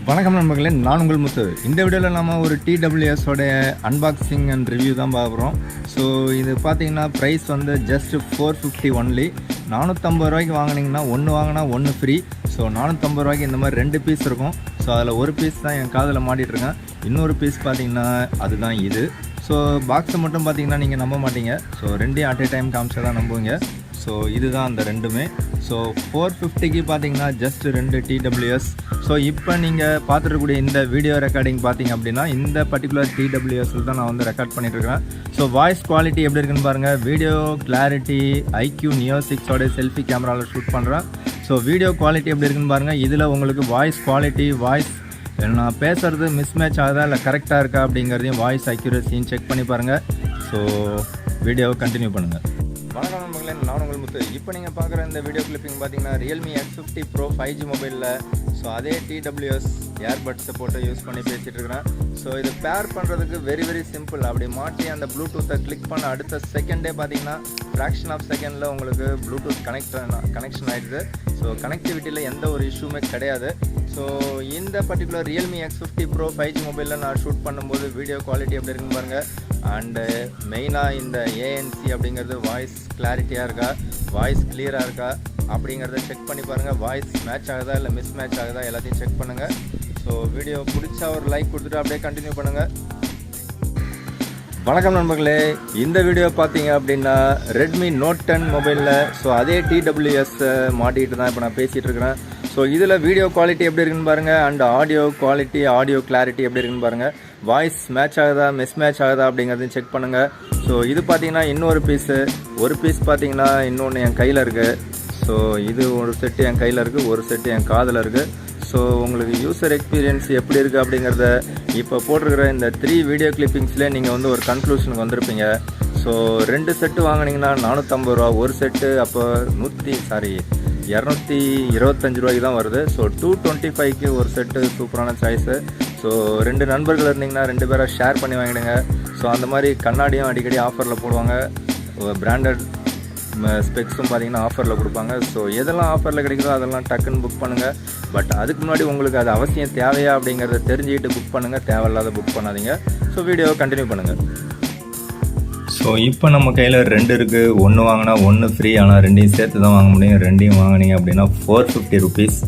வணக்கம் நண்பர்களே, நான் உங்கள் முத்து. இந்த வீடியோவில் நம்ம ஒரு TWS உடைய அன்பாக்சிங் அண்ட் ரிவ்யூ தான் பார்க்குறோம். ஸோ இது பார்த்தீங்கன்னா ப்ரைஸ் வந்து ஜஸ்ட் 450 ஒன்லி. 450 ரூபாய்க்கு வாங்கினீங்கன்னா ஒன்று வாங்கினா ஒன்று ஃப்ரீ. ஸோ 450 ரூபாய்க்கு இந்த மாதிரி 2 பீஸ் இருக்கும். ஸோ அதில் ஒரு பீஸ் தான் என் காதில் மாட்டிகிட்ருக்கேன், இன்னொரு பீஸ் பார்த்தீங்கன்னா அதுதான் இது. ஸோ பாக்ஸை மட்டும் பார்த்தீங்கன்னா நீங்கள் நம்ப மாட்டீங்க. ஸோ ரெண்டையும் அட் ஏ டைம் காமிச்சா தான் நம்புவீங்க. ஸோ இதுதான் அந்த ரெண்டுமே. ஸோ 450க்கு பார்த்தீங்கன்னா ஜஸ்ட் 2 TWS. ஸோ இப்போ நீங்கள் பார்த்துருக்கக்கூடிய இந்த வீடியோ ரெக்கார்டிங் பார்த்தீங்க அப்படின்னா இந்த பர்டிகுலர் TWSல் தான் நான் வந்து ரெக்கார்ட் பண்ணிட்டுருக்கேன். ஸோ வாய்ஸ் குவாலிட்டி எப்படி இருக்குன்னு பாருங்கள். Video clarity IQ Neo 6 selfie கேமராவில் ஷூட் பண்ணுறேன். ஸோ வீடியோ குவாலிட்டி எப்படி இருக்குன்னு பாருங்கள். இதில் உங்களுக்கு வாய்ஸ் குவாலிட்டி, வாய்ஸ் நான் பேசுகிறது மிஸ்மேட்ச் ஆகுதா இல்லை கரெக்டாக இருக்கா அப்படிங்கிறதையும் வாய்ஸ் அக்யூரஸியும் செக் பண்ணி பாருங்கள். ஸோ வீடியோவை கண்டினியூ பண்ணுங்கள். வணக்கம் நண்பர்களே, நான் உங்கள் முத்து. இப்போ நீங்கள் பார்க்குற இந்த வீடியோ கிளிப்பிங் பார்த்தீங்கன்னா Realme X50 Pro 5G மொபைலில் ஸோ அதே TWS ஏர்பட்ஸை போட்டு யூஸ் பண்ணி பேசிகிட்டு இருக்கிறேன். ஸோ இது பேர் பண்ணுறதுக்கு வெரி சிம்பிள். அப்படி மாட்டி அந்த ப்ளூடூத்தை கிளிக் பண்ண அடுத்த செகண்டே பார்த்தீங்கன்னா ஃப்ராக்ஷன் ஆஃப் செகண்டில் உங்களுக்கு ப்ளூடூத் கனெக்ஷன் ஆகிடுது. ஸோ கனெக்டிவிட்டியில் எந்த ஒரு இஷ்யூமே கிடையாது. ஸோ இந்த particular Realme X50 Pro 5G மொபைலில் நான் ஷூட் பண்ணும்போது வீடியோ குவாலிட்டி எப்படி இருக்குன்னு பாருங்கள். அண்டு மெயினாக இந்த ANC அப்படிங்கிறது வாய்ஸ் கிளாரிட்டியாக இருக்கா, வாய்ஸ் கிளியராக இருக்கா அப்படிங்கிறத செக் பண்ணி பாருங்கள். வாய்ஸ் மேட்ச் ஆகுதா இல்லை மிஸ் மேட்ச் ஆகுதா எல்லாத்தையும் செக் பண்ணுங்கள். ஸோ வீடியோ பிடிச்சா ஒரு லைக் கொடுத்துட்டு அப்படியே கண்டினியூ பண்ணுங்கள். வணக்கம் நண்பர்களே, இந்த வீடியோ பார்த்தீங்க அப்படின்னா Redmi Note 10 மொபைலில் ஸோ அதே TWS மாட்டிகிட்டு தான் இப்போ நான் பேசிகிட்டு இருக்கிறேன். ஸோ இதில் வீடியோ குவாலிட்டி எப்படி இருக்குன்னு பாருங்கள். And audio quality, audio clarity எப்படி இருக்குன்னு பாருங்கள். வாய்ஸ் மேட்ச் ஆகுதா மிஸ் மேட்ச் ஆகுதா அப்படிங்கிறதையும் செக் பண்ணுங்கள். ஸோ இது பார்த்தீங்கன்னா இன்னொரு பீஸு, ஒரு பீஸ் பார்த்தீங்கன்னா இன்னொன்று என் கையில் இருக்குது. ஸோ இது ஒரு செட்டு என் கையில் இருக்குது, ஒரு செட்டு என் காதில் இருக்குது. ஸோ உங்களுக்கு யூசர் எக்ஸ்பீரியன்ஸ் எப்படி இருக்குது அப்படிங்கிறத இப்போ போட்டிருக்கிற இந்த 3 வீடியோ கிளிப்பிங்ஸ்லேயே நீங்கள் வந்து ஒரு கன்க்ளூஷனுக்கு வந்திருப்பீங்க. ஸோ 2 செட்டு வாங்கினீங்கன்னா 450 ரூபா, ஒரு செட்டு அப்போ 225 ரூபாய்க்கு தான் வருது. ஸோ 225க்கு ஒரு செட்டு சூப்பரான சாய்ஸு. ஸோ 2 நண்பர்கள் இருந்தீங்கன்னா 2 பேரை ஷேர் பண்ணி வாங்கிடுங்க. ஸோ அந்த மாதிரி கண்ணாடியும் அடிக்கடி ஆஃபரில் போடுவாங்க, பிராண்டட் ஸ்பெக்ஸும் பார்த்தீங்கன்னா ஆஃபரில் கொடுப்பாங்க. ஸோ எதெல்லாம் ஆஃபரில் கிடைக்குதோ அதெல்லாம் டக்குன்னு புக் பண்ணுங்கள். பட் அதுக்கு முன்னாடி உங்களுக்கு அது அவசியம் தேவையா அப்படிங்கிறத தெரிஞ்சுக்கிட்டு புக் பண்ணுங்கள், தேவையில்லாத புக் பண்ணாதீங்க. ஸோ வீடியோவை கண்டினியூ பண்ணுங்கள். ஸோ இப்போ நம்ம கையில் 2 இருக்குது. ஒன்று வாங்கினா ஒன்று ஃப்ரீ, ஆனால் 2ஐயும் சேர்த்து தான் வாங்க முடியும். 2ஐயும் வாங்கினீங்க அப்படின்னா 450 ருபீஸ்.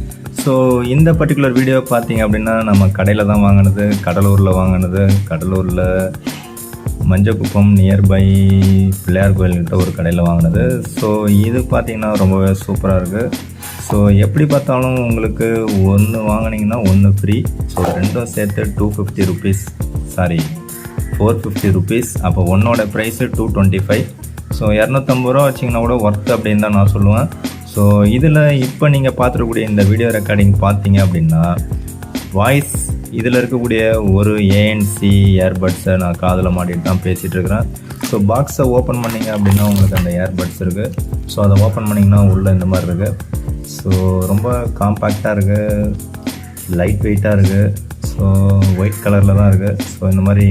ஸோ இந்த பர்டிகுலர் வீடியோ பார்த்தீங்க அப்படின்னா நம்ம கடையில் தான் வாங்கினது, கடலூரில் வாங்கினது. கடலூரில் மஞ்சக்குப்பம் நியர்பை பிள்ளையார் கோயில்கிட்ட ஒரு கடையில் வாங்கினது. ஸோ இது பார்த்தீங்கன்னா ரொம்பவே சூப்பராக இருக்குது. ஸோ எப்படி பார்த்தாலும் உங்களுக்கு ஒன்று வாங்கினீங்கன்னா ஒன்று ஃப்ரீ. ஸோ 2ம் சேர்த்து 250 ருபீஸ், சாரி 450 ருபீஸ். அப்போ ஒன்னோட ப்ரைஸு 225. ஸோ 250 ரூபா வச்சிங்கன்னா கூட ஒர்த் அப்படின்னு தான் நான் சொல்லுவேன். ஸோ இதில் இப்போ நீங்கள் பார்த்துருக்கக்கூடிய இந்த வீடியோ ரெக்கார்டிங் பார்த்தீங்க அப்படின்னா வாய்ஸ் இதில் இருக்கக்கூடிய ஒரு ANC ஏர்பட்ஸை நான் காதில் மாட்டிட்டு தான் பேசிகிட்டு இருக்கிறேன். ஸோ பாக்ஸை ஓப்பன் பண்ணிங்க அப்படின்னா உங்களுக்கு அந்த ஏர்பட்ஸ் இருக்குது. ஸோ அதை ஓப்பன் பண்ணிங்கன்னா உள்ளே இந்த மாதிரி இருக்குது. ஸோ ரொம்ப காம்பேக்டாக இருக்குது, லைட் வெயிட்டாக இருக்குது. ஸோ ஒயிட் கலரில் தான் இருக்குது. ஸோ இந்த மாதிரி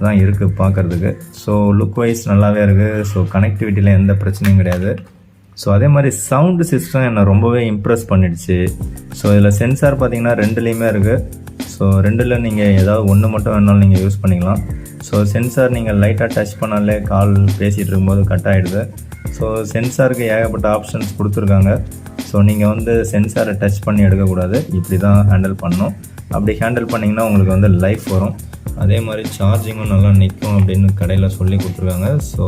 தான் இருக்குது பார்க்குறதுக்கு. ஸோ லுக் வைஸ் நல்லாவே இருக்குது. ஸோ கனெக்டிவிட்டியில் எந்த பிரச்சனையும் கிடையாது. ஸோ அதே மாதிரி சவுண்டு சிஸ்டம் என்னை ரொம்பவே இம்ப்ரெஸ் பண்ணிடுச்சு. ஸோ இதில் சென்சார் பார்த்தீங்கன்னா 2லேயுமே இருக்குது. ஸோ 2ல் நீங்கள் ஏதாவது ஒன்று மட்டும் வேணாலும் நீங்கள் யூஸ் பண்ணிக்கலாம். ஸோ சென்சார் நீங்கள் லைட்டாக டச் பண்ணாலே கால் பேசிகிட்டு இருக்கும்போது கட் ஆகிடுது. ஸோ சென்சாருக்கு ஏகப்பட்ட ஆப்ஷன்ஸ் கொடுத்துருக்காங்க. ஸோ நீங்கள் வந்து சென்சாரை டச் பண்ணி எடுக்கக்கூடாது, இப்படி தான் ஹேண்டில் பண்ணணும். அப்படி ஹேண்டில் பண்ணிங்கன்னா உங்களுக்கு வந்து லைஃப் வரும். அதே மாதிரி சார்ஜிங்கும் நல்லா நிற்கும் அப்படின்னு கடையில் சொல்லி கொடுத்துருக்காங்க. ஸோ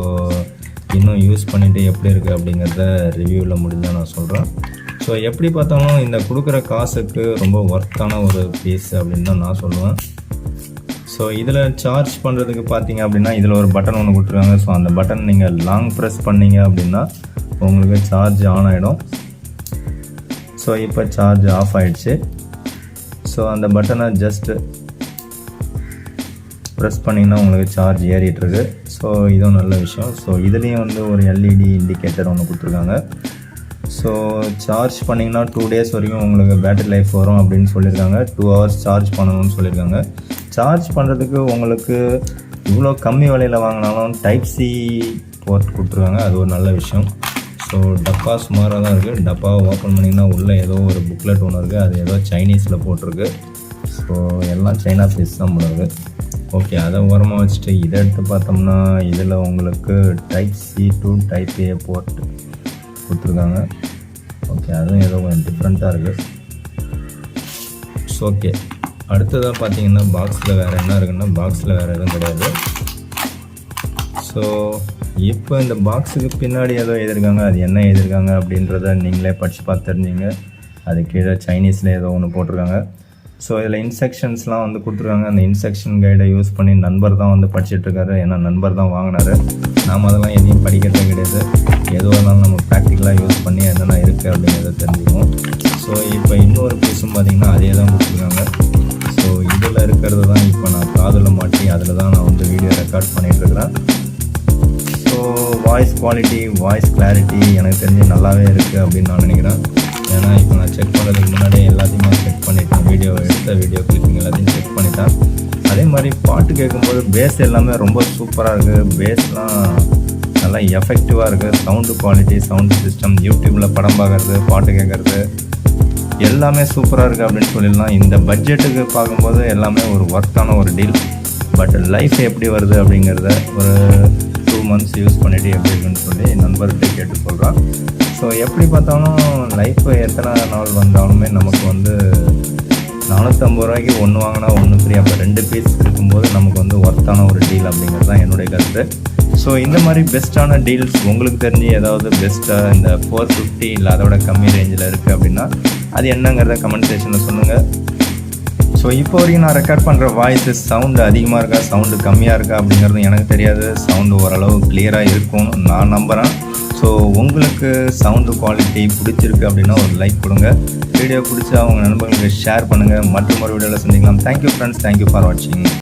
இன்னும் யூஸ் பண்ணிவிட்டு எப்படி இருக்குது அப்படிங்கிறத ரிவ்யூவில் முடிஞ்சால் நான் சொல்கிறேன். ஸோ எப்படி பார்த்தாலும் இந்த கொடுக்குற காசுக்கு ரொம்ப ஒர்த்தான ஒரு பீஸ் அப்படின்னு தான் நான் சொல்லுவேன். ஸோ இதில் சார்ஜ் பண்ணுறதுக்கு பார்த்தீங்க அப்படின்னா இதில் ஒரு பட்டன் ஒன்று கொடுத்துருக்காங்க. ஸோ அந்த பட்டன் நீங்கள் லாங் ப்ரெஸ் பண்ணீங்க அப்படின்னா உங்களுக்கு சார்ஜ் ஆன் ஆகிடும். ஸோ இப்போ சார்ஜ் ஆஃப் ஆகிடுச்சு. ஸோ அந்த பட்டனை ஜஸ்ட்டு ப்ரெஸ் பண்ணிங்கன்னா உங்களுக்கு சார்ஜ் ஏறிட்டுருக்கு. ஸோ இதுவும் நல்ல விஷயம். ஸோ இதுலேயும் வந்து ஒரு LED இண்டிகேட்டர் ஒன்று கொடுத்துருக்காங்க. ஸோ சார்ஜ் பண்ணிங்கன்னா 2 டேஸ் வரைக்கும் உங்களுக்கு பேட்டரி லைஃப் வரும் அப்படின்னு சொல்லியிருக்காங்க. 2 ஹவர்ஸ் சார்ஜ் பண்ணணும்னு சொல்லியிருக்காங்க. சார்ஜ் பண்ணுறதுக்கு உங்களுக்கு இவ்வளோ கம்மி விலையில் வாங்கினாலும் Type C போர்ட் கொடுத்துருக்காங்க, அது ஒரு நல்ல விஷயம். ஸோ டப்பா சுமாராக தான் இருக்குது. டப்பாவை ஓப்பன் பண்ணிங்கன்னா உள்ளே ஏதோ ஒரு புக்லெட் ஒன்று இருக்குது. அது ஏதோ சைனீஸில் போட்டிருக்கு. ஸோ எல்லாம் சைனா பீஸ் தான் போடுறது. ஓகே, அதை ஓரமாக வச்சுட்டு இதை எடுத்து பார்த்தோம்னா இதில் உங்களுக்கு type C to type A port கொடுத்துருக்காங்க. ஓகே, அதுவும் ஏதோ கொஞ்சம் டிஃப்ரெண்ட்டாக இருக்குது. ஸோ ஓகே, அடுத்ததாக பார்த்தீங்கன்னா பாக்ஸில் வேறு என்ன இருக்குன்னா, பாக்ஸில் வேறு எதுவும் கிடையாது. ஸோ இப்போ இந்த பாக்ஸுக்கு பின்னாடி ஏதோ எழுதியிருக்காங்க. அது என்ன எழுதியிருக்காங்க அப்படின்றத நீங்களே படித்து பார்த்து தெரிஞ்சிங்க. அது கீழே சைனீஸில் ஏதோ ஒன்று போட்டிருக்காங்க. ஸோ இதில் இன்ஸ்ட்ரக்ஷன்ஸ்லாம் வந்து கொடுத்துருக்காங்க. அந்த இன்ஸ்ட்ரக்ஷன் கைடை யூஸ் பண்ணி நண்பர் தான் வந்து படிச்சுட்ருக்காரு. ஏன்னா நண்பர் தான் வாங்கினார். நாம் அதெல்லாம் எதையும் படிக்கிறதே கிடையாது. எதுவாக இருந்தாலும் நம்ம ப்ராக்டிக்கலாக யூஸ் பண்ணி என்னென்ன இருக்குது அப்படிங்கிறத தெரிஞ்சுக்குவோம். ஸோ இப்போ இன்னொரு பீஸும் பார்த்திங்கன்னா அதே தான் கொடுத்துருக்காங்க. ஸோ இதில் இருக்கிறது தான் இப்போ நான் காதில் மாட்டி அதில் தான் நான் வந்து வீடியோ ரெக்கார்ட் பண்ணிகிட்ருக்கிறேன். So voice quality, voice clarity எனக்கு தெரிஞ்சு நல்லாவே இருக்குது அப்படின்னு நான் நினைக்கிறேன். ஏன்னா இப்போ நான் செக் பண்ணுறதுக்கு முன்னாடியே எல்லாத்தையுமே செக் பண்ணிட்டேன். எடுத்த வீடியோ கிளிப்பிங் எல்லாத்தையும் செக் பண்ணிட்டேன். அதே மாதிரி பாட்டு கேட்கும்போது பேஸ் எல்லாமே ரொம்ப சூப்பராக இருக்குது. பேஸ்லாம் நல்லா எஃபெக்டிவாக இருக்குது. சவுண்டு குவாலிட்டி, சவுண்டு சிஸ்டம், யூடியூப்பில் படம் பார்க்குறது, பாட்டு கேட்குறது எல்லாமே சூப்பராக இருக்குது அப்படின்னு சொல்லிடலாம். இந்த பட்ஜெட்டுக்கு பார்க்கும்போது எல்லாமே ஒரு ஒர்த்தான ஒரு டீல். பட் லைஃப் எப்படி வருது அப்படிங்கிறத ஒரு 2 months யூஸ் பண்ணிவிட்டு எப்படி இருக்குன்னு சொல்லி நண்பர்கிட்ட கேட்டு சொல்கிறான். ஸோ எப்படி பார்த்தாலும் லைஃப் எத்தனை நாள் வந்தாலுமே நமக்கு வந்து 450 ரூபாய்க்கு ஒன்று வாங்கினா ஒன்று ஃப்ரீ. அப்போ 2 பீஸ் இருக்கும்போது நமக்கு வந்து ஒர்த்தான ஒரு டீல் அப்படிங்கிறது தான் என்னுடைய கருத்து. ஸோ இந்த மாதிரி பெஸ்ட்டான டீல்ஸ் உங்களுக்கு தெரிஞ்சு ஏதாவது பெஸ்ட்டாக இந்த 450 இல்லை அதோட கம்மி ரேஞ்சில் இருக்குது அப்படின்னா அது என்னங்கிறத கமெண்ட் செக்ஷனில் சொல்லுங்கள். ஸோ இப்போ வரைக்கும் நான் ரெக்கார்ட் பண்ணுற வாய்ஸு சவுண்டு அதிகமாக இருக்கா, சவுண்டு கம்மியாக இருக்கா அப்படிங்கிறது எனக்கு தெரியாது. சவுண்டு ஓரளவு கிளியராக இருக்கும்னு நான் நம்புகிறேன். ஸோ உங்களுக்கு சவுண்டு குவாலிட்டி பிடிச்சிருக்கு அப்படின்னா ஒரு லைக் கொடுங்க. வீடியோ பிடிச்சா அவங்க நண்பர்களுக்கு ஷேர் பண்ணுங்கள். மற்றும் ஒரு வீடியோவில் சந்திக்கலாம். தேங்க்யூ ஃப்ரெண்ட்ஸ், தேங்க்யூ ஃபார் வாட்சிங்.